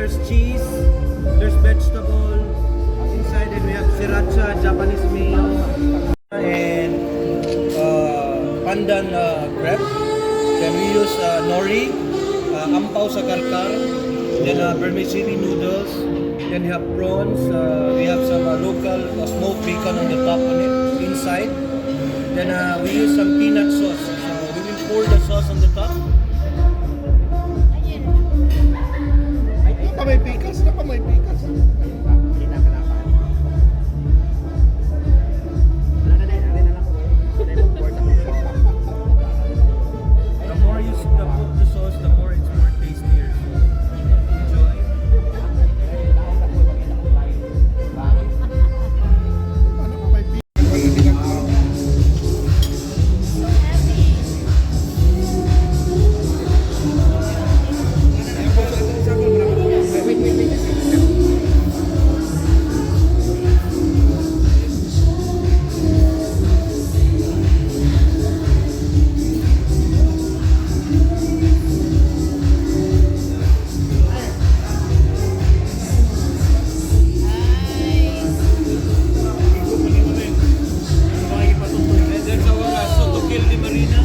there's cheese, there's vegetable inside, and we have sriracha, Japanese mayo, and pandan crepe. Then we use nori, ampaw sa karkar, then vermicelli noodles, then we have prawns, we have some local smoked bacon on the top on it, inside. Then we use some peanut sauce, so we will pour the sauce on the top. May pikas na ka, may pikas. The more you cook the sauce, the more it's more tastier. Enjoy. Ano ka, may pikas? And there's our soto kill di marina.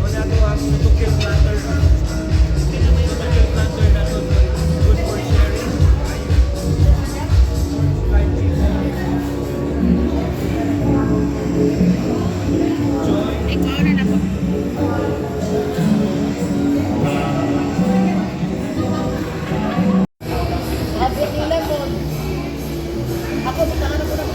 Muna to ang soto kill platter. Soto kill platter na to, good for sharing. Fried chicken. Enjoy. Ikaw na na po. Sabi nila po, ako butangan ako ng